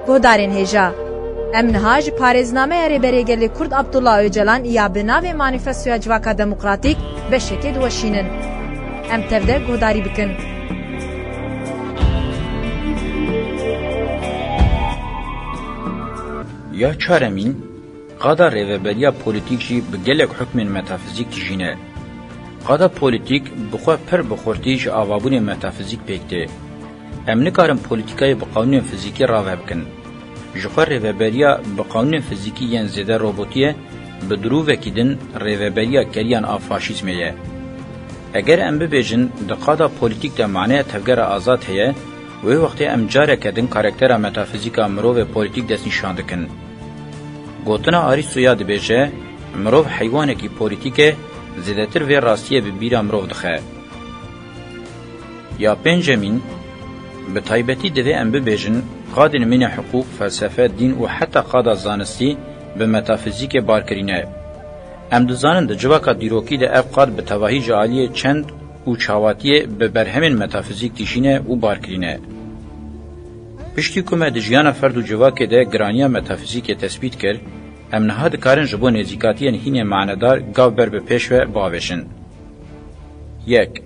گهدارین هیجا. ام نهاج پارێزنامەیە رێبەرێگەلی کورد عەبدوڵڵا ئۆجەلان یا بناوێ مانیفەستۆیا جواکە دەموکراتیک بەشێکێ دووەشینن. ام تەودە گهداری بکن. یا چارەمین قادا رێڤەبەریya پۆلیتیک jî bi gelek hukmên metafîzik tijîne. Qada polîtîk bixwe pir bi xurtî ji avabûnê metafîzik pêk tê. Em nikarin polîtîkayê bi qanûnên fîzîkî rave bikin. Ji xwe rêveberiya bi qanûnên fîzîkî yên zêde robotî bi dirûvekî din rêveberiya geriyan a faşîzmê ye. Eger em bibêjin di qada polîtîk de maneya tevgera azad heye, wê wextê em careke din karaktera metafîzîka mirovê polîtîk destnîşan dikin. Gotina Arîstoya dibêje, mirov heywanekî polîtîk e, zêdetir vê rastiyê bi bîra mirov dixe. Ya pêncemîn, bi taybetî divê em bibêjin, qadên mîna hiqûq, felsefe, dîn û heta qada zanistî bi metafîzîkê barkirîne. Em dizanin di civaka dîrokî de ev qad bi tevahî ji aliyê çend û çawatiyê bi berhemên metafîzik tîşîne û barkirîne. Piştî ku me di jiyana ferd û civakê de giraniya metafîzîkê tespît kir, em niha dikarin ji bo nêzîkatiyên hînê manedar gav ber bi pêş ve biavêjin. Yek,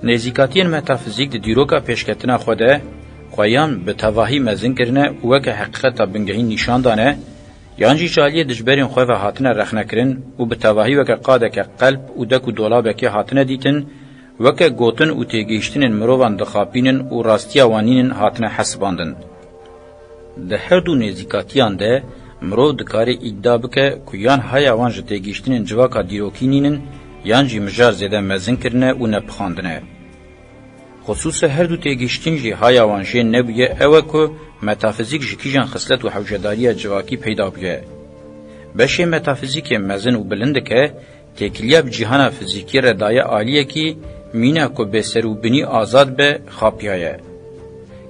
nêzîkatiyên metafîzik di dîroka pêşketina xwe de xweyan bi tevahî mezin kirine û weke heqîqeta bingehîn nîşan dane, yan jî ji aliyê dijberên xwe ve hatine rexnekirin û bi tevahî weke qadeke qelb û dek û dolabekê hatine dîtin, weke gotin û têgihiştinên mirovan dixapînin û rastiya wanînin hatine hesibandin. Di her du nêzîkatiyan de mirov dikare îddia bike ku yan haya wan ji têgihiştinên civaka dîrokînînin yan jî mijar zêde mezin kirine û nepixandine. Xusûsa her du têgihiştin jî haya wan jê nebûye ew e ku metafîzik ji kîjan xislet û hewcedariya civakî peyda bûye. Beşê metafîzîkê mezin û bilind dike, têkiliya bi cîhana fîzîkî re daye aliyekî mîna ku bêserûbinî azad be xapiya ye.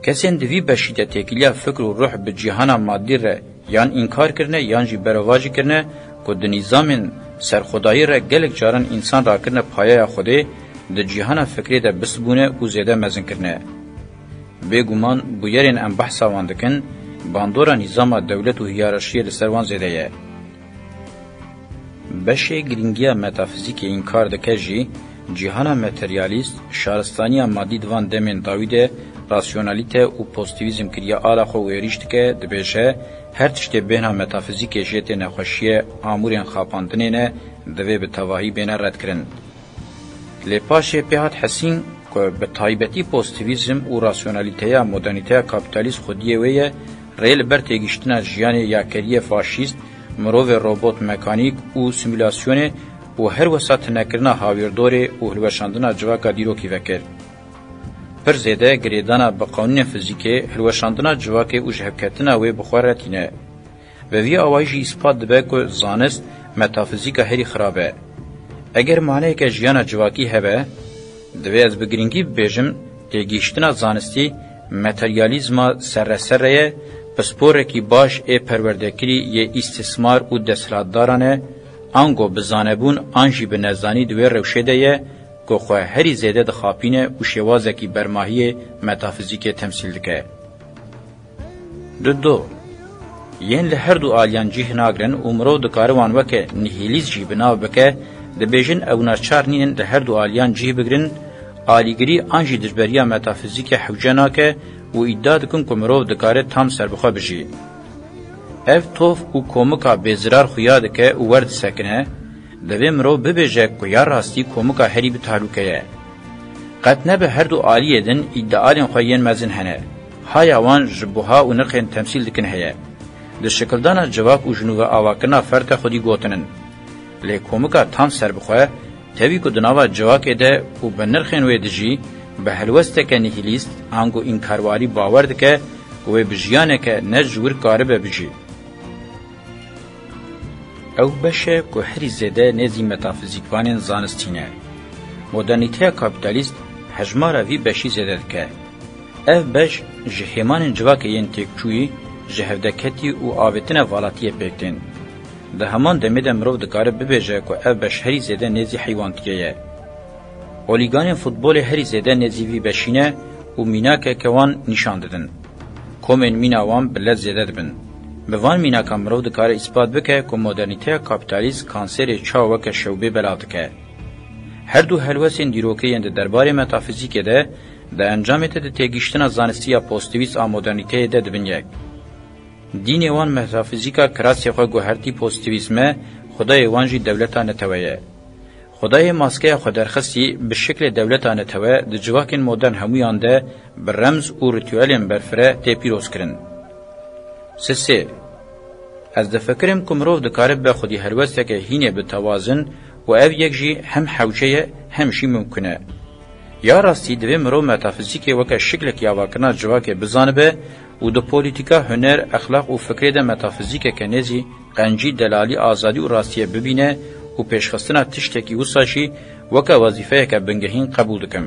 Kesên di vî beşî de têkiliya fikr û ruh bi cîhana maddî re yan înkar kirine yan jî berevacî kirine ku di nîzamên serxwedayî re gelek caran însan rakirine payaya Xwedê, di cîhana fikrê de bisbûne û zêde mezin kirine. Bêguman bu yerên em behsa wan dikin, bandora nîzama dewlet û hiyerarşiyê li ser wan zêde ye. Beşê giringiya metafîzîkê înkar dike jî, cîhana materyalîst, şaristaniya maddî divan demên dawî de rasyonalîte û pozitivîzm kiriya ala xwe wêrîş dike, dibêje her tiştê bêhna metafîzîkê jê tê nexweşiyê amûrên xapandinê ne divê bi tevahî bêne redkirin. Lê paşê pê hat hesîn ku bi taybetî pozitivîzm û rasyonalîteya modernîteya kapitalîst xwediyê wê ye, rê li ber têgihiştina jiyanê yakeriyê faşîst, mirovê robot mekanîk û simülasyonê û her wesa tinekirina hawirdorê û hilweşandina civaka dîrokî vekir. Pir zêde girêdana bi qanûnên fîzîkê hilweşandina civakê û ji hevketina wê bi xwe re tîne. Ve vî awayî jî îspat dibe ku zanist metafîzîka herî xirab e. Eger maneyeke jiyana civakî hebe, divê ez bi giringî bibêjim têgihiştina zanistî materyalîzma serreserre ye, pisporekî baş ê perwerdekirî yê îstismar û desthilatdaran e, ango bi zanebûn an jî bi nezanî di wê rewşê de ye ku xwe herî zêde dixapîne û şêwazekî bermahiyê metafîzîkê temsîl dike. Du, yên li her du aliyan cih nagirin û mirov dikare wan weke nihîlîst jî binav bike, dibêjin ew naçar nînin li her du aliyan cih bigirin, alîgirî an jî dijberiya metafîzîkê hewce nake û îddia dikin ku mirov dikare tam serbixwe bijî. Ev tof û komika bêzirar xuya dike û werdisekine, divê mirov bibêje ku ya rastî komika herî bi tahlûke ye. Qet nebe her du aliyê din îddialên xwe yên mezin hene. Haya wan ji buha û nirxên temsîl dikin heye. Di şekildana civak û jinûve avakirina ferda xwedî gotinin. Lê komika tam serbixwe, tevî ku di nava civakê de û bi nirxên wê de jî bi helwesteke nihîlîst ango înkarwarî bawer dike ku wê bi jiyaneke ne ji wir karibe bijî. Ew beşe ku herî zêde nêzî metafîzîkvanên zanistîne. Modernîteya kapitalîst hejmara vî beşî zêde dike. Ev beş ji hêmanên civakê yên têkçûyî, ji hevdeketî û avêtina valatiyê pêk tên. Di heman demê de mirov dikare bibêje ku ev beş herî zêde nêzî heywantiye ye. Olîganên futbolê herî zêde nêzî vî beşîne û mînakeke wan nîşan didin. کومن مینا وان بلد زیده دبن. بوان مینا کامرو دکاره اثبات بکه که مدرنیته کاپیتالیسم کانسر چا وک شوبه بلادکه. هر دو هلوسین دیروکیند درباره متافیزیک ده د انجامت د تگیشتن زانستیا پوزیتیویست ا مدرنیته ده دبنیک. دین وان متافیزیکا کراسی خو گوهرتی پوزیتیویسم خدای وانجی دولتانه تویه. خدای ماسکه خودرخصی به شکل دولتانه توه د جواکن مدرن همویان ده بر رمز او ریتوالین برفره تی پیروز کرن. سه از د فکرم کومرو د کار به خودی هلوسته که هینه به توازن و او یک جی هم حوچه هم شی ممکنه. یا راستی دوی مرو متافیزیک وکه شکل که یاواکنا جواک بزانبه و دو پولیتیکا هنر اخلاق و فکر ده متافیزیک که نزی قنجی دلالی آزادی و راستیه ببینه و پیشخستنا تشتکی وساشی وکه وظیفه که بنگهین قبول دکم.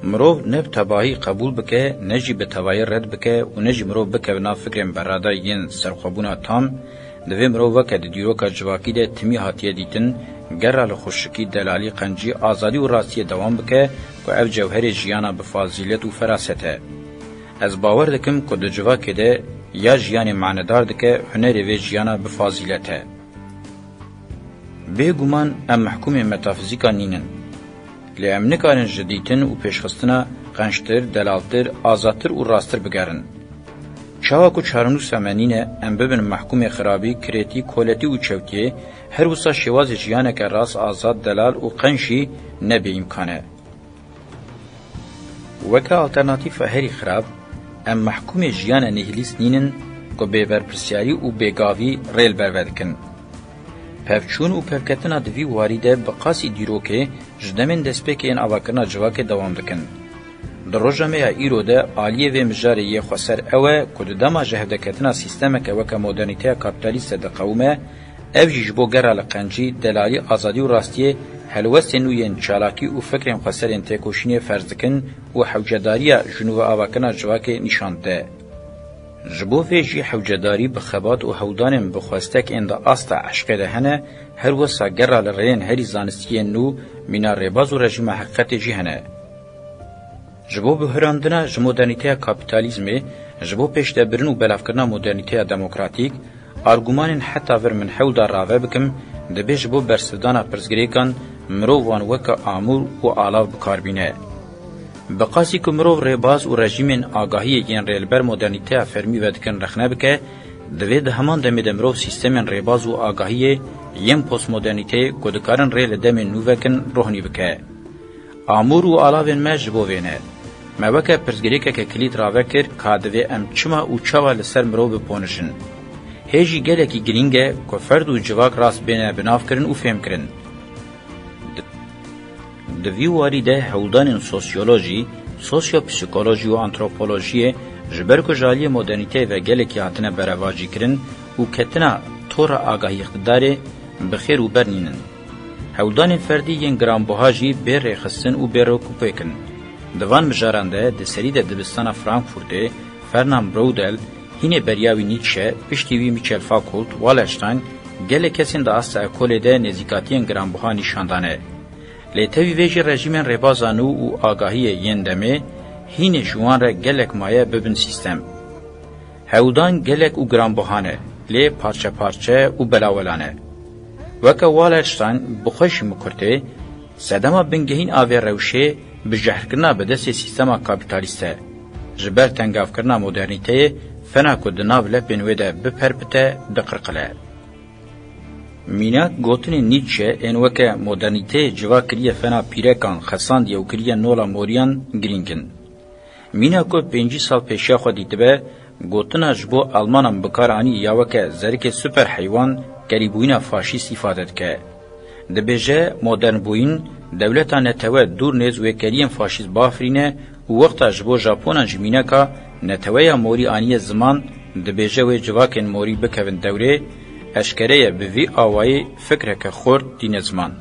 مرو نب تباهی قبول بکه نجی به تباهی رد بکه و نجی مرو بکه بنا فکرم برادا ین سرخوابونا تام دوی مرو وکه دی دیروکا جواکی ده تمی هاتیه دیتن گرال خوشکی دلالی قنجی آزادی و راستی دوام بکه که او جوهر جیانا بفاضیلت و فراسته. از باور دکم که دو جواکی ده یا جیان معنیدار دکه هنر و جیانا بفاضیلته. به گمان ام محکوم متافیزیکا نینن. لی ام نکارن جدیتن و پیشخستنا قنشتر، دلالتر، آزادتر و راستر بگرن. چاواکو چارنو سمنینه ام ببن محکوم خرابی، کریتی، کولتی و چوتیه هر وسا شواز جیانه که راست آزاد دلال و قنشی نبی امکانه. وکا آلترناتیف هری خراب ام محکوم جیانه نهلیس نینن که بیبرپرسیاری و بیگاوی ریل برودکن. پفچون و پفکتنا دوی واریده بقاسی دیروکه جدمن دسپیک این آواکرنا جواک دوام دکن. در روزمه ایرو ده آلیه و مجاره یه خسر اوه که دما جهدکتنا سیستم که وکا مدرنیته کابیتالیست ده قومه او جیجبو گرال قنجی دلالی آزادی و راستیه هلوست نوین چالاکی و فکرم خسر انتکوشینی فرزدکن و حوجداری جنوب آواکرنا جواک نشان ده. جبو فیجی حوجداری بخبات و هودانم بخواستک اند آستا عشق دهنه هر وسا گرال رین هری زانستی نو مینا ریباز و رژیم حقیقت جهنه. جبو بهراندنا جمودرنیته کابیتالیزمه جبو پیش دبرن و بلافکرنا مدرنیته دموکراتیک آرگومانین حتی ور من حول دار راوه بکم دبی جبو برسدانا پرزگریکان مرووان وکا آمور و آلاو بکاربینه. بقاسی که مرو ریباز و رژیم آگاهی ین ریلبر مدرنیته فرمی ودکن رخنه بکه دوی ده همان دمی دمرو سیستم ریباز و آگاهی ین پوست مدرنیته کدکارن ریل دمی نووکن روحنی بکه. آمور و آلاوین ما جبو وینه. موکه پرزگریکه که کلید راوه کر که دوی ام چما و چاوا لسر مرو بپونشن. هیجی گله کی گرینگه که فرد و جواک راست بینه بناف کرن و فهم کرن. دوی واریده هولدان سوسیولوژی، سوسیوپسیکولوژی و آنتروپولوژی جبرکو جالی مدرنیته و گلکی هاتنه برواجی کرن و کتنا طور آگاهی اقتداره بخیر و برنینن. هولدان فردی ین گرامبوهاجی بیر ریخستن و بیر روکوپه کن. دوان مجارنده ده سری ده دبستان فرانکفورته فرنام برودل هینه بریاوی نیچه پشتیوی میچل فاکولت والشتاین گله کسین ده آستا اکوله ده نزیکاتی ین گرامبوها نشاندانه. لیتوی ویجی رژیمن ریبازانو و آگاهی یندمه هین جوان را گلک مایه ببن سیستم. هودان گلک و گرانبوهانه لی پارچه پارچه و بلاولانه. وکا والرشتان بخوش مکرته سدما بنگهین آوی روشه بجهرکرنا بدست سیستما کابیتالیسته. جبر تنگاف کرنا مدرنیته فنا کدناو لپنوی ده بپرپته دقرقله. مینا گوتن نیچه انوکه مدرنیته جوا کریه فنا پیرکان خساند یو کریه نولا موریان گرینگن. مینا کو 5 سال پیشا خو دیتبه گوتنا جبو آلمانم بکارانی یاوکه زرک سوپر حیوان گریبوینا فاشیست ifade که. دبیجه مدرن بوین دولتان نتوه دور نیز وکریم فاشیست بافرینه و وقتا جبو ژاپونا جمینا کا نتوه موری آنی زمان دبیجه و جواکن موری بکوین دوره اشکره به وی آوای فکر که خورد دین زمان.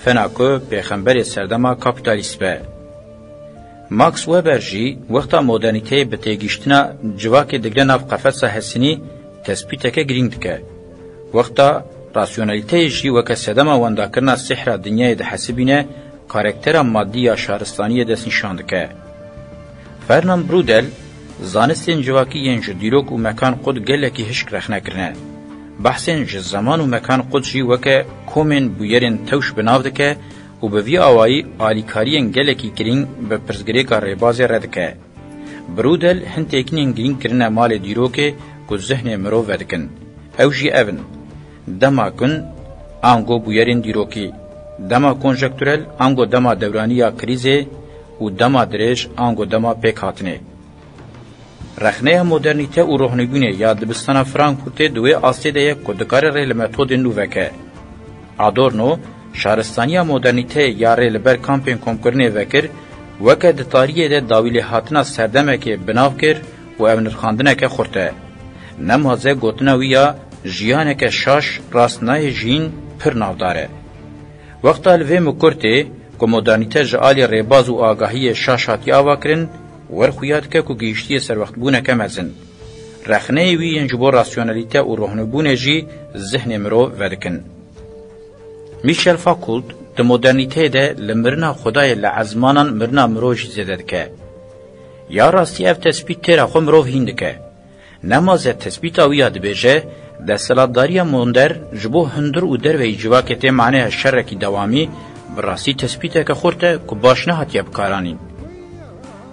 فناکو پیغمبر سردما کابیتالیست به. ماکس وبر جی وقتا مدرنیته به تیگیشتنا جواک دگره ناف قفص حسینی تثبیت که گرینگ دکه. وقتا راسیونالیته جی وکه سدما وندا کرنا سحر دنیای ده حسبینه کارکتر مادی یا شهرستانی دست نشان دکه. فرنام برودل زانستین جواکی ین جو دیروک و مکان قد گلکی هشک رخنه کرنه. بحثین جو زمان و مکان قد جی وکه کومن بویرین توش بناو دکه و به وی آوائی آلیکارین گلکی کرین به پرزگری که ریباز ردکه. برودل هنتیکنین گرین کرنه مال دیروکه که ذهن مرو ودکن. او جی اون. دما کن آنگو بویرین دیروکی. دما کنجکتورل آنگو دما دورانی یا کریزه و دما درش آنگو دما پیک هاتنه. رخنه مدرنیته و روحانیگونه یا دبستان فرانکفورت دوی آسیده یک کدکار ریل متود نووکه. آدورنو شهرستانی مدرنیته یا ریل بر کامپین کمکرنه وکر وکه دتاریه ده داویل هاتنا سردمه که بناو کر و امنر خاندنه که خورته. نمازه گوتنه ویا جیانه که شاش راستنای جین پر نافداره. وقتا الوی مکرته که مدرنیته جعالی ریباز و آگاهی شاش هاتی آوا کرن ورخویات که گیشتی سر وقت بونه که مزن. رخنه وی ینجبو راسیونالیته و روحنبونه جی ذهن مرو ودکن. میشل فاکولت ده مدرنیته ده لمرنا خدای لعزمانان مرنا مرو جی زده که. یا راستی اف تثبیت تیرا خو مرو هیندکه. نمازه تثبیت آویا ده بیجه ده سلادداری مندر جبو هندر و در وی جواکته معنی شرکی دوامی براسی تثبیته که خورته که باش نهاتی بکارانین.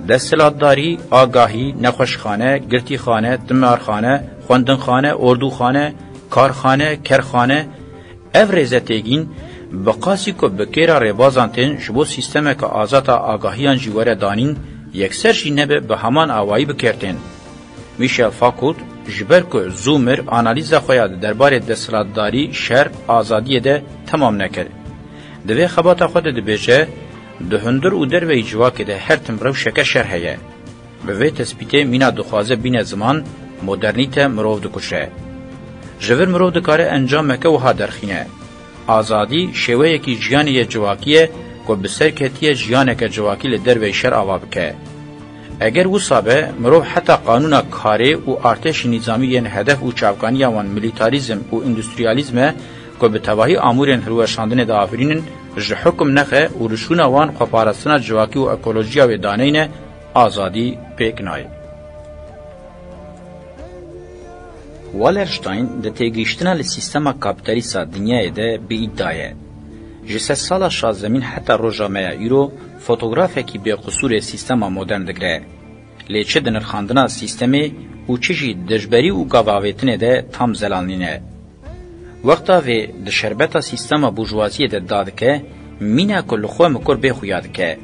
دستلاتداری، آگاهی، نخوشخانه، گرتیخانه، دمارخانه، خواندنخانه، اردوخانه، کارخانه، کرخانه افرزتگین بقاسی که بکیرا ریبازانتین شبو سیستمه که آزاتا آگاهیان جیوره دانین یکسر جینبه به همان آوایی بکرتین. میشل فاکولت جبر که زومر آنالیز خویاد درباره دستلاتداری شر آزادی ده تمام نکرد. دوی خبات خود ده بیجه ده هندر و در وی جواکه ده هر تمرو شکه شر هیه. به وی تثبیته مینا دخوازه بین زمان مدرنیته مروف دکشه. جور مروف دکاره انجام مکه و ها درخینه. آزادی شوه یکی جیانی جواکیه که بسر کتیه جیانه که جواکی لدر وی شر آوا بکه. اگر و صابه مروف حتی قانون کاری و ارتش نظامی هدف و چاوکانی وان ملیتاریزم و اندستریالیزم که به تواهی آمورین هلوشاندن دا آفرینن جه حکم نخه و رشون وان خپارستنا جواکی و اکولوژیا و دانین آزادی پیک نای. والرشتاین ده تیگیشتنا لسیستما کابیتالیستا دنیای ده به ادعایه. جسد سالا شازمین حتی روژامه ایرو فوتوگرافه کی به قصور سیستما مدرن دگره. لیچه دنرخاندنا سیستمی و چجی دجبری و گاواویتنه ده تام زلانینه. وقتا و د شربتا سیستما بورژوازی د دادکه مینا کل خو مکر به خویاد که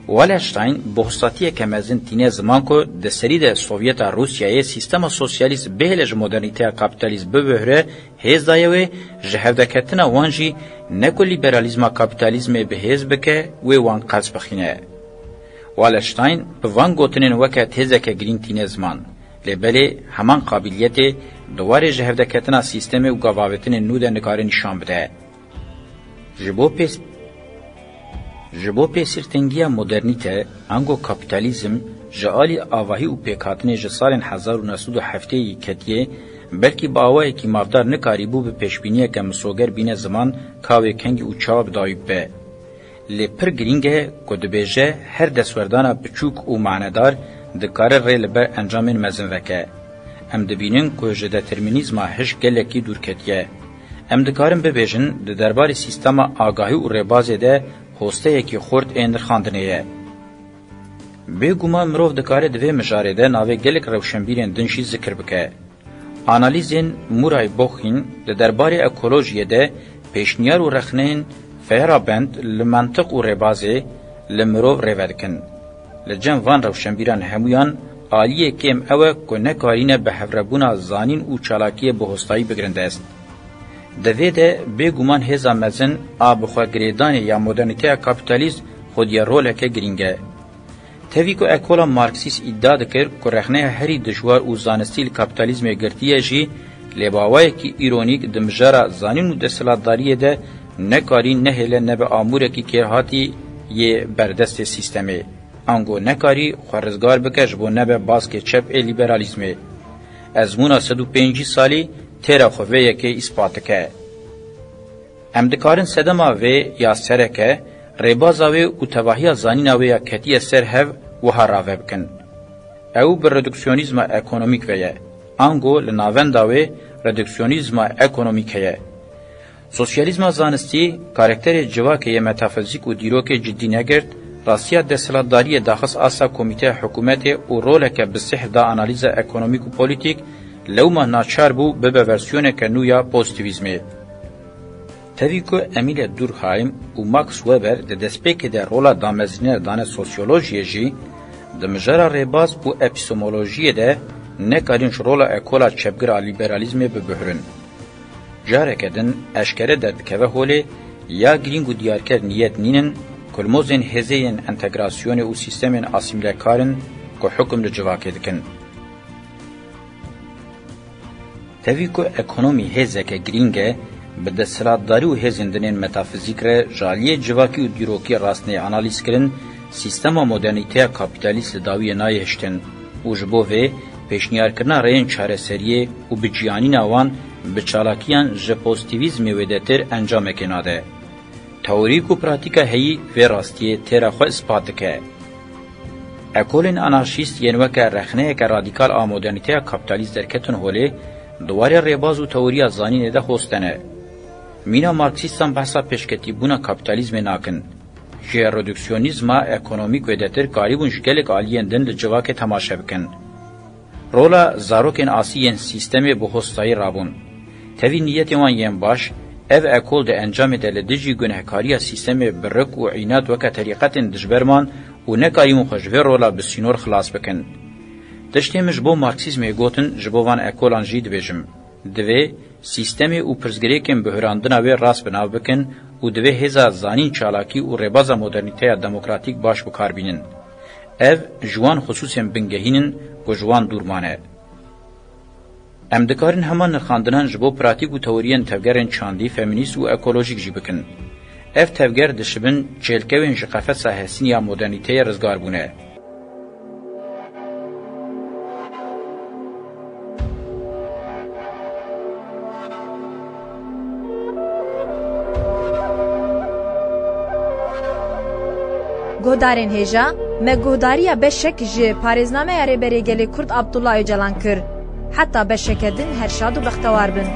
والشتاین بوستاتیه که مزن تینه زمان کو د سری د سوویت روسیای سیستما سوسیالیست بهلج مدرنیته کاپیتالیسم به بهره هیز دایوي جهودکتنا وانجی نکو لیبرالیزم کاپیتالیسم به هیز بکه و وان قص بخینه والشتاین په وان گوتنن وکه هیزکه گرین تینه زمان لبلی همان قابلیت دواره جهودکتنا سیستم و گواوتن نو ده نکاره نشان بده. جبو پیسرتنگیا مدرنیته انگو کپیتالیزم جعالی آواهی و پیکاتن جسال 1907 کتیه بلکه با آواهی که مافدار نکاری بو به پیشبینیه که مسوگر بین زمان کاوه کنگی و چاوب دایب به. لی پر گرینگه کدبیجه هر دستوردانا بچوک و معنیدار دکاره ریل بر انجامین مزن وکه. ام دبینن که جه دترمینیزما هش گلکی دور کتیه. ام دکارن ببیجن ده دربار سیستم آگاهی و ریبازه ده هسته یکی خورد اندر خاندنیه. بگوما مروف دکاره دوی مجاره ده ناوه گلک روشنبیرین دنشی ذکر بکه. آنالیزین مورای بوخین ده دربار اکولوژیه ده پیشنیار و رخنین فهرابند لمنطق و ریبازه لمروف ریودکن. لجن وان روشنبیران همویان آلیه کم اوه که نکارینه به حفربونا زانین و چالاکیه بهستایی بگرنده است. دوی ده بگومان هزا مزن آبخوا گریدان یا مدرنیته کابیتالیست خودی روله که گرینگه. تاوی که اکولا مارکسیس ادعا دکر که رخنه هری دشوار و زانستی کابیتالیزم گرتیه جی لباوای که ایرونیک دمجارا زانین و دستلاتداریه ده نکاری نهله نبه آموره که کرهاتی یه بردست سیستمه. انگو نکاری خورزگار بکش بو نبه باسک چپ لیبرالیزمه. از مونا 105 سالی تیرا خواه که اثباتکه. امدکارن سدما و یا سرکه ریبازا و تواهی زانینا و یا کتی سر هف و ها راوه بکن. او بر ردکسیونیزم اکونومیک ویه. آنگو لناونداوی ردکسیونیزم اکونومیکه. سوسیالیزم زانستی کارکتر جواکه متافیزیک و دیروک جدی نگرد، راستیا دستلاتداری داخل آسا کمیته حکومت و رولک بصح دا انالیز اکونومیک و پولیتیک لوما ناچار بو به ورسیون کنویا پوزیتیویزمه. تاویکو امیل دورکهایم و ماکس وبر د دسپیک د رولا دامزنر دانه سوسیولوژی جی د مجرا ریباز او اپیستمولوژی ده نکارین رولا اکولا چپګرا لیبرالیزم به بهرن. جارکدن اشکره دردکوه هوله یا گرینگو دیارکر نیت نینن کلموزین هزین انتگراسیون او سیستمین اسیمیله کارن که حکم لجواکه دکن. تاویکو اکونومی هزک گرینگه به دستلاتداری و هزیندنین متافیزیک را جالیه جواکی و دیروکی راستنه انالیز کرن سیستم مدرنیته کاپیتالیست داوی نایهشتن و جبوه پیشنیار کرنا رین چاره سریه و بجیانی نوان به چالاکیان ژپوزیتیویزم ودتر انجام کناده. تئوریک و پراتیکا هی و راستیه تیرا خو اثبات که. اکولین انارشیست ینوکه رخنه که رادیکال آمودرنیته کاپیتالیست درکتون هوله دواره ریباز و تئوریا زانین ده خوستنه. مینا مارکسیستان بحثا پیشکتی بونا کاپیتالیزم ناکن. جه ردکسیونیزم اکونومیک ودتر قاریبون جگلک آلیندن لجواک تماشا بکن. رولا زاروکن آسیین سیستمی بخستایی رابون. تاوی نیت وان ین باش، او اکول ده انجام ده لدجی گنهکاری سیستمی برک و عینات وکا طریقت دجبرمان و نکایمون خوشوه رولا بسینور خلاص بکن. تشتیمش بو مارکسیزم گوتن جبوان اکولان جید بیجم. دوی سیستمی او پرزگریکن بهراندنا وی راست بناو بکن و دوی هزا زانین چالاکی و ربازا مدرنیته دموکراتیک باش بکار بینن. او جوان خصوصا بنگهینن و جوان دورمانه. ام دکارن همان نخاندنان جبو پراتیک و تئورین تفگرن چاندی فمینیست و اکولوژیک جی بکن. اف تفگر دشبن چلکوین جقفت ساحسین یا مدرنیته رزگار بونه. گودارین هجا me guhdariya beşek ji parêznameyê rêberê gelê Kurd Abdullah Öcalan kir. Heta beşekedin herşad û bextewar bin.